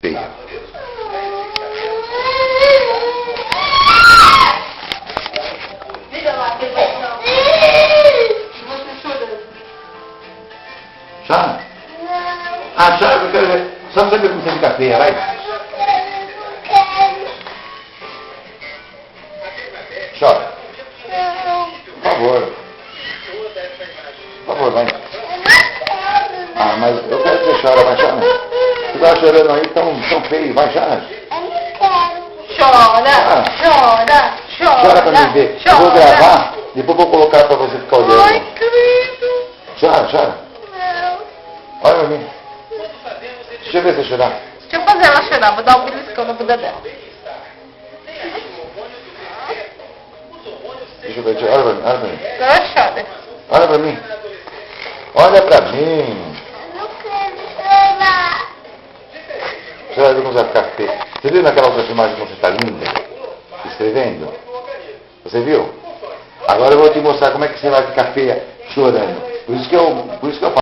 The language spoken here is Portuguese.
Feia. Diga lá, que vai não. Você chorando. Chora? Ah, chora, eu quero ver. Só pra saber como você fica feia, vai. Chora. Por favor. Por favor, vai. Ah, mas eu quero que você chore, vai, chora. Você tá chorando aí, tão feio, vai, chora. Chora, chora, chora. Chora pra mim ver. Eu vou gravar, depois vou colocar pra você ficar olhando. Ai, querido. Chora, chora. Olha pra mim. Deixa eu ver você chorar. Deixa eu fazer ela chorar, vou dar um beliscão na bunda dela. Deixa eu ver, olha pra mim, olha pra mim. Agora chora. Olha pra mim. Olha pra mim. Não quero chorar. Você vai ver como você vai ficar feio. Você viu naquela outra filmagem como você está linda? Escrevendo? Você viu? Agora eu vou te mostrar como é que você vai ficar feia chorando. Por isso que eu falo.